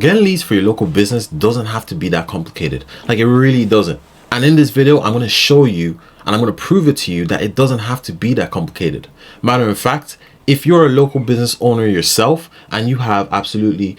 getting leads for your local business doesn't have to be that complicated. Like, it really doesn't. And in this video, I'm going to show you and I'm going to prove it to you that it doesn't have to be that complicated. Matter of fact, if you're a local business owner yourself and you have absolutely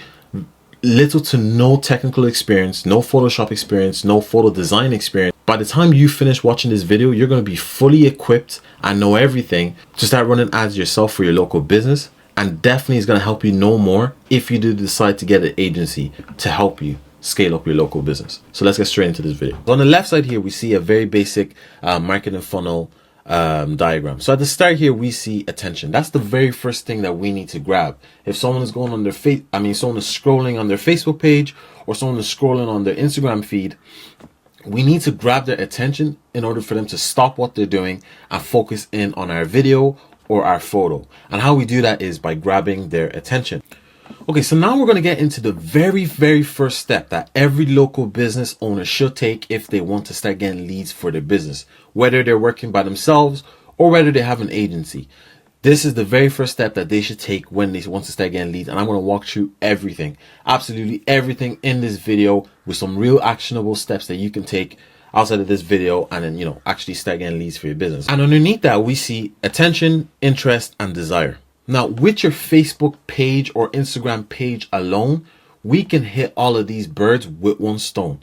little to no technical experience, no Photoshop experience, no photo design experience, by the time you finish watching this video, you're going to be fully equipped and know everything to start running ads yourself for your local business. And definitely is going to help you know more if you do decide to get an agency to help you scale up your local business. So let's get straight into this video. On the left side here, we see a very basic marketing funnel diagram. So at the start here, we see attention. That's the very first thing that we need to grab. If someone is going on their someone is scrolling on their Facebook page or someone is scrolling on their Instagram feed, we need to grab their attention in order for them to stop what they're doing and focus in on our video or our photo. And how we do that is by grabbing their attention. Okay, so now we're going to get into the very first step that every local business owner should take if they want to start getting leads for their business, whether they're working by themselves or whether they have an agency. This is the very first step that they should take when they want to start getting leads. And I'm going to walk through everything, absolutely everything in this video with some real actionable steps that you can take outside of this video and then, actually start getting leads for your business. And underneath that, we see attention, interest, and desire. Now, with your Facebook page or Instagram page alone, we can hit all of these birds with one stone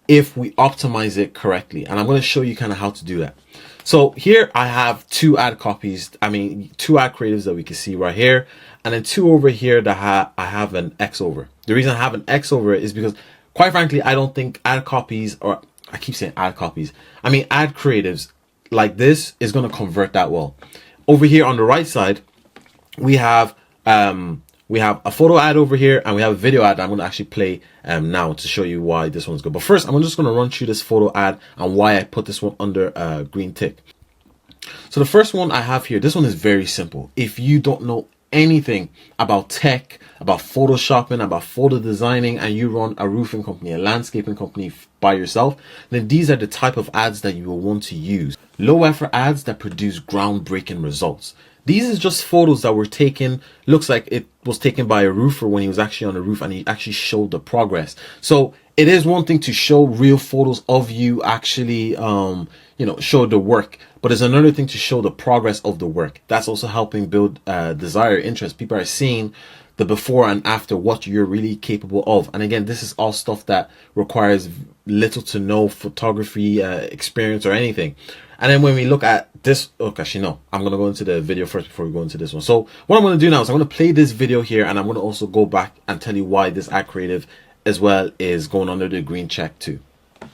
if we optimize it correctly. And I'm going to show you kind of how to do that. So here I have two ad creatives that we can see right here, and then two over here that I have an X over. The reason I have an X over is because, quite frankly, I don't think ad copies, or I keep saying ad copies, ad creatives like this is going to convert that well. Over here on the right side, we have a photo ad over here, and we have a video ad that I'm going to actually play now to show you why this one's good. But first, I'm just going to run through this photo ad and why I put this one under a green tick. So the first one I have here, this one is very simple. If you don't know anything about tech, about photoshopping, about photo designing, and you run a roofing company, a landscaping company by yourself, then these are the type of ads that you will want to use. Low effort ads that produce groundbreaking results. These is just photos that were taken, looks like it was taken by a roofer when he was actually on the roof and he actually showed the progress. So it is one thing to show real photos of you actually, show the work, but it's another thing to show the progress of the work. That's also helping build desire, interest. People are seeing the before and after, what you're really capable of. And again, this is all stuff that requires little to no photography experience or anything. And then when we look at this, actually no, I'm going to go into the video first before we go into this one. So what I'm going to do now is I'm going to play this video here, and I'm going to also go back and tell you why this ad creative as well is going under the green check too.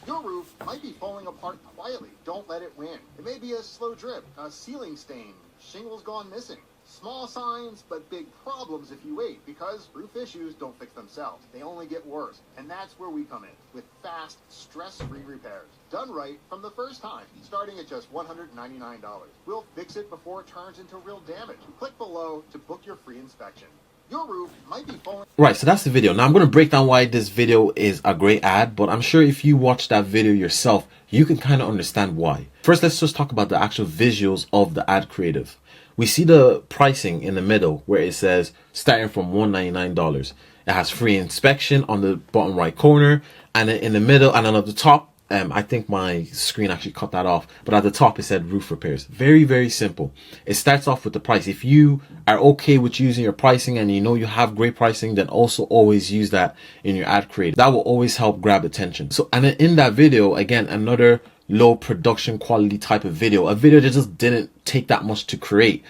Your roof might be falling apart quietly. Don't let it win. It may be a slow drip, a ceiling stain, shingles gone missing. Small signs, but big problems if you wait, because roof issues don't fix themselves. They only get worse. And that's where we come in, with fast, stress-free repairs. Done right from the first time, starting at just $199. We'll fix it before it turns into real damage. Click below to book your free inspection. Your roof might be falling. Right, so that's the video. Now I'm going to break down why this video is a great ad, but I'm sure if you watch that video yourself, you can kind of understand why. First, let's just talk about the actual visuals of the ad creative. We see the pricing in the middle where it says starting from $199. It has free inspection on the bottom right corner, and in the middle and then at the top, I think my screen actually cut that off, but at the top it said roof repairs. Very simple. It starts off with the price. If you are okay with using your pricing and you have great pricing, then also always use that in your ad creative. That will always help grab attention. So, and then in that video, again, another low production quality type of video, a video that just didn't take that much to create.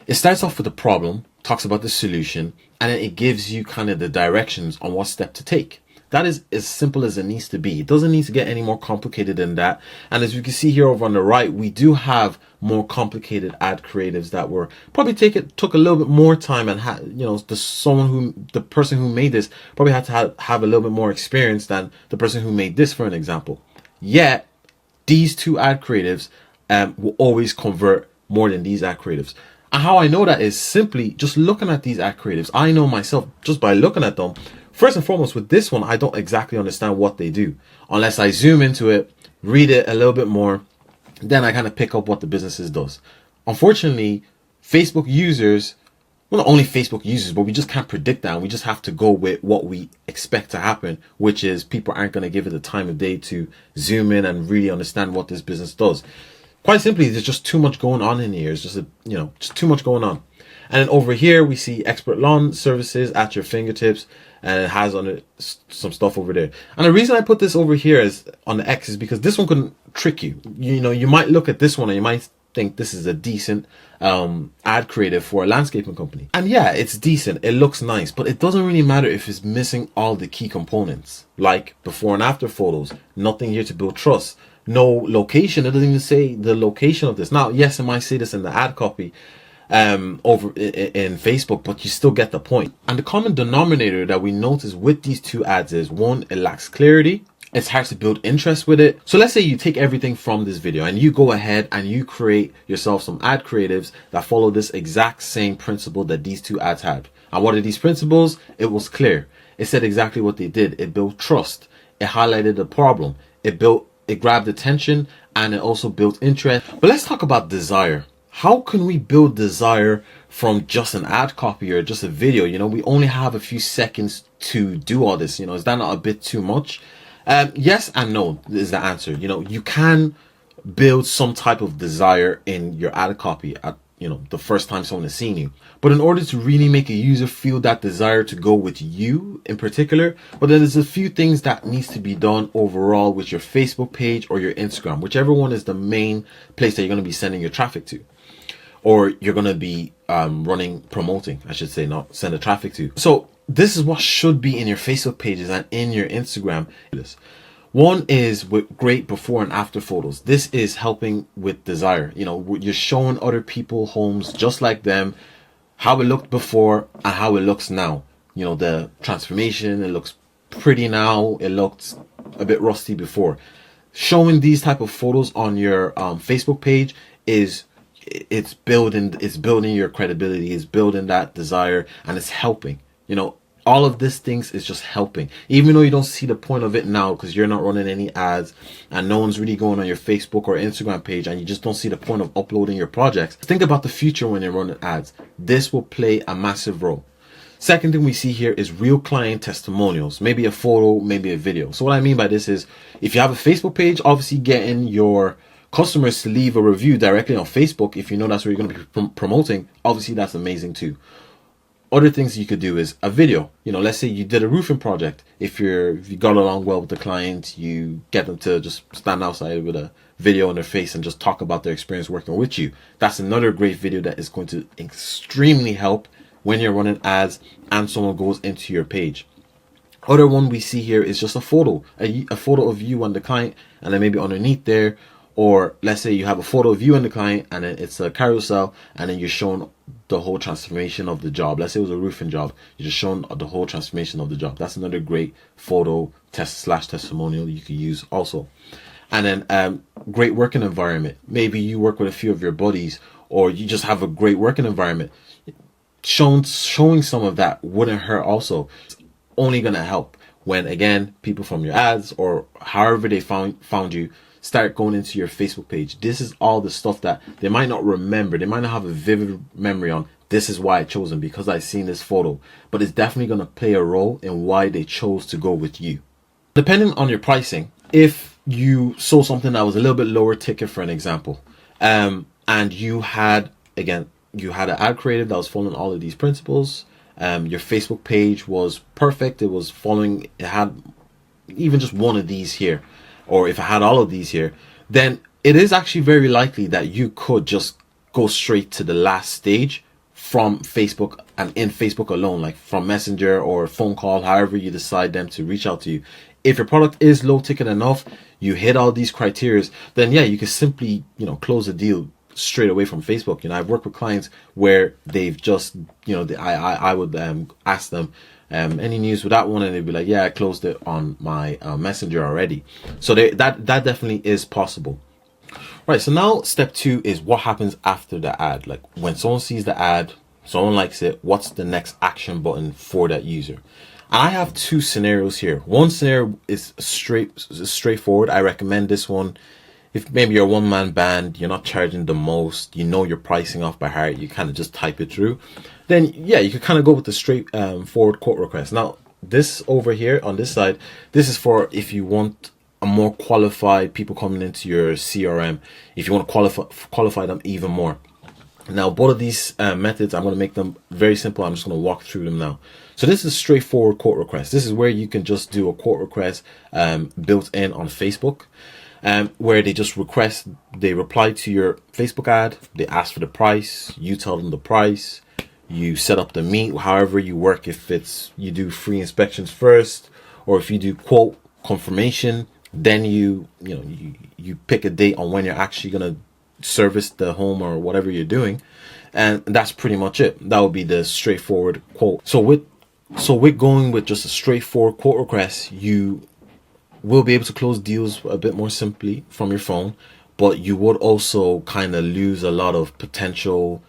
It starts off with the problem, talks about the solution, and then it gives you kind of the directions on what step to take. That is as simple as it needs to be. It doesn't need to get any more complicated than that. And as you can see here over on the right, we do have more complicated ad creatives that were probably took a little bit more time, and the person who made this probably had to have a little bit more experience than the person who made this, for an example. Yet these two ad creatives will always convert more than these ad creatives. And how I know that is simply just looking at these ad creatives. I know myself just by looking at them. First and foremost, with this one, I don't exactly understand what they do unless I zoom into it, read it a little bit more, then I kind of pick up what the businesses does. Unfortunately, Facebook users well, not only Facebook users, but we just can't predict that. And we just have to go with what we expect to happen, which is people aren't going to give it the time of day to zoom in and really understand what this business does. Quite simply, there's just too much going on in here. It's just just too much going on. And then over here, we see expert lawn services at your fingertips, and it has on it some stuff over there. And the reason I put this over here is on the X is because this one couldn't trick you. You might look at this one and you might think this is a decent ad creative for a landscaping company. And yeah, it's decent. It looks nice, but it doesn't really matter if it's missing all the key components, like before and after photos, nothing here to build trust, no location. It doesn't even say the location of this. Now, yes, it might say this in the ad copy over in Facebook, but you still get the point. And the common denominator that we notice with these two ads is, one, it lacks clarity. It's hard to build interest with it. So let's say you take everything from this video and you go ahead and you create yourself some ad creatives that follow this exact same principle that these two ads had. And what are these principles? It was clear. It said exactly what they did. It built trust. It highlighted the problem. It grabbed attention, and it also built interest. But let's talk about desire. How can we build desire from just an ad copy or just a video? We only have a few seconds to do all this. Is that not a bit too much? Yes and no is the answer. You can build some type of desire in your ad copy at, the first time someone has seen you. But in order to really make a user feel that desire to go with you in particular, then there's a few things that needs to be done overall with your Facebook page or your Instagram, whichever one is the main place that you're going to be sending your traffic to, or you're going to be promoting, I should say, not send the traffic to. So this is what should be in your Facebook pages and in your Instagram. One is with great before and after photos. This is helping with desire. You're showing other people homes just like them, how it looked before and how it looks now. The transformation, it looks pretty now, it looked a bit rusty before. Showing these type of photos on your Facebook page it's building your credibility, it's building that desire, and it's helping. All of these things is just helping, even though you don't see the point of it now because you're not running any ads and no one's really going on your Facebook or Instagram page, and you just don't see the point of uploading your projects. Think about the future when you're running ads. This will play a massive role. Second thing we see here is real client testimonials, maybe a photo, maybe a video. So what I mean by this is, if you have a Facebook page, obviously getting your customers to leave a review directly on Facebook, if that's where you're going to be promoting, obviously that's amazing too. Other things you could do is a video. Let's say you did a roofing project. If you got along well with the client, you get them to just stand outside with a video on their face and just talk about their experience working with you. That's another great video that is going to extremely help when you're running ads and someone goes into your page. Other one we see here is just a photo of you and the client, and then maybe underneath there, or let's say you have a photo of you and the client and then it's a carousel and then you're showing the whole transformation of the job. Let's say it was a roofing job, you're just showing the whole transformation of the job. That's another great photo testimonial you could use also. And then great working environment. Maybe you work with a few of your buddies, or you just have a great working environment. Showing some of that wouldn't hurt also. It's only going to help when, again, people from your ads or however they found you start going into your Facebook page. This is all the stuff that they might not remember. They might not have a vivid memory on. This is why I chose them, because I've seen this photo. But it's definitely going to play a role in why they chose to go with you. Depending on your pricing, if you sold something that was a little bit lower ticket, for an example, and you had an ad creative that was following all of these principles, your Facebook page was perfect, it had even just one of these here, or if I had all of these here, then it is actually very likely that you could just go straight to the last stage from Facebook, and in Facebook alone, like from Messenger or phone call, however you decide them to reach out to you. If your product is low ticket enough, you hit all these criteria, then yeah, you can simply, close the deal straight away from Facebook. I've worked with clients where they've just, I would ask them, any news with that one, and they'd be like, yeah, I closed it on my Messenger already. So that definitely is possible. Right, so now step 2 is what happens after the ad. Like when someone sees the ad, someone likes it, what's the next action button for that user? And I have 2 scenarios here. One scenario is straightforward. I recommend this one if maybe you're a one-man band, you're not charging the most, you know your pricing off by heart, you kind of just type it through, then yeah, you could kind of go with the straight forward quote request. Now, this over here on this side, this is for if you want a more qualified people coming into your CRM, if you want to qualify them even more. Now, both of these methods, I'm going to make them very simple. I'm just going to walk through them now. So this is straightforward quote request. This is where you can just do a quote request built in on Facebook, where they just request, they reply to your Facebook ad, they ask for the price, you tell them the price, you set up the meet, however you work, if it's you do free inspections first, or if you do quote confirmation, then you pick a date on when you're actually going to service the home or whatever you're doing, and that's pretty much it. That would be the straightforward quote. So with going with just a straightforward quote request, you will be able to close deals a bit more simply from your phone, but you would also kind of lose a lot of potential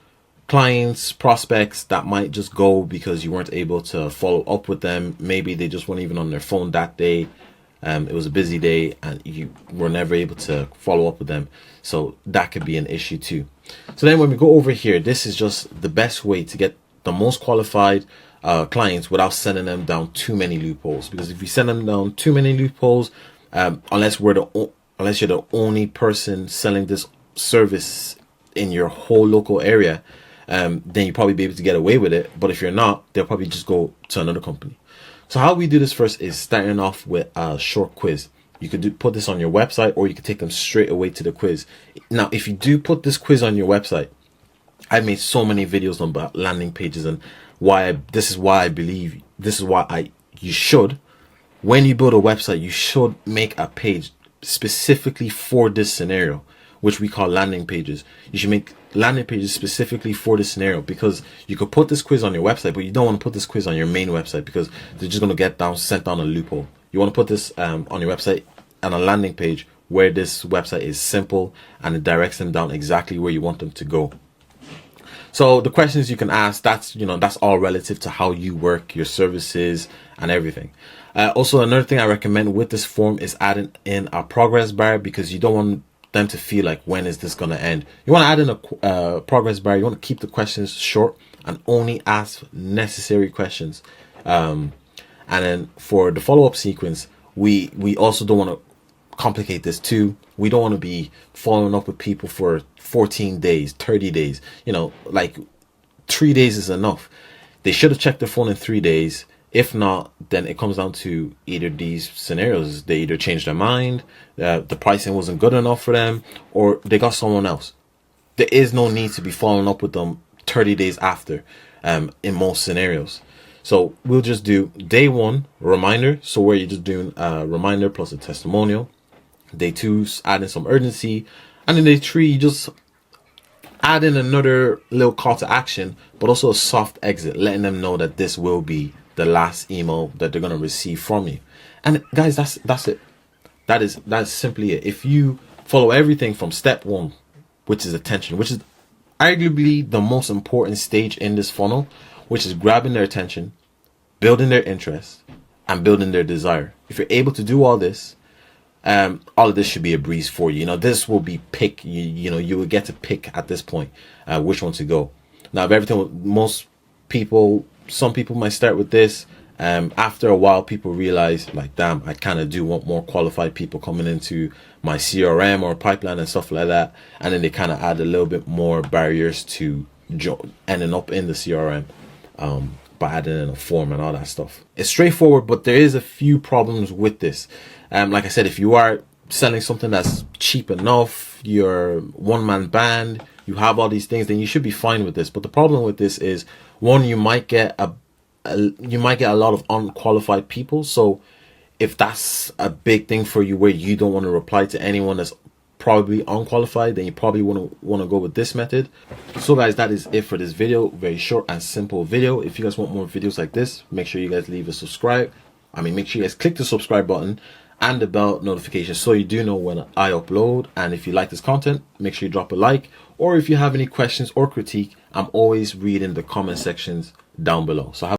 clients, prospects that might just go because you weren't able to follow up with them. Maybe they just weren't even on their phone that day. It was a busy day and you were never able to follow up with them. So that could be an issue too. So then when we go over here, this is just the best way to get the most qualified clients without sending them down too many loopholes. Because if you send them down too many loopholes, unless you're the only person selling this service in your whole local area, then you probably be able to get away with it. But if you're not, they'll probably just go to another company. So how we do this first is starting off with a short quiz. You could put this on your website, or you could take them straight away to the quiz. Now, if you do put this quiz on your website, I've made so many videos about landing pages and this is why you should, when you build a website, you should make a page specifically for this scenario, which we call landing pages. You should make landing pages specifically for this scenario, because you could put this quiz on your website, but you don't want to put this quiz on your main website because they're just going to get sent down a loophole. You want to put this on your website and a landing page where this website is simple and it directs them down exactly where you want them to go. So the questions you can ask, that's all relative to how you work, your services and everything. Also, another thing I recommend with this form is adding in a progress bar, because you don't want them to feel like, when is this going to end? You want to add in a progress bar. You want to keep the questions short and only ask necessary questions. And then for the follow-up sequence, we also don't want to complicate this too. We don't want to be following up with people for 14 days, 30 days. Like 3 days is enough. They should have checked their phone in 3 days. If not, then it comes down to either these scenarios. They either changed their mind, the pricing wasn't good enough for them, or they got someone else. There is no need to be following up with them 30 days after in most scenarios. So we'll just do day 1, reminder. So where you're just doing a reminder plus a testimonial. Day 2, add in some urgency. And then day 3, you just add in another little call to action, but also a soft exit, letting them know that this will be the last email that they're going to receive from you. And guys, that's it. That's simply it. If you follow everything from step 1, which is attention, which is arguably the most important stage in this funnel, which is grabbing their attention, building their interest, and building their desire. If you're able to do all this, all of this should be a breeze for you. This will be pick. You will get to pick at this point which one to go. Now, if everything, some people might start with this. After a while, people realize, like, damn, I kind of do want more qualified people coming into my CRM or pipeline and stuff like that. And then they kind of add a little bit more barriers to ending up in the CRM by adding in a form and all that stuff. It's straightforward, but there is a few problems with this. Like I said, if you are selling something that's cheap enough, you're one-man band, you have all these things, then you should be fine with this. But the problem with this is, one, you might get a lot of unqualified people. So if that's a big thing for you, where you don't want to reply to anyone that's probably unqualified, then you probably want to go with this method. So guys, that is it for this video. Very short and simple video. If you guys want more videos like this, make sure you guys make sure you guys click the subscribe button and the bell notification so you do know when I upload. And if you like this content, make sure you drop a like, or if you have any questions or critique, I'm always reading the comment sections down below. So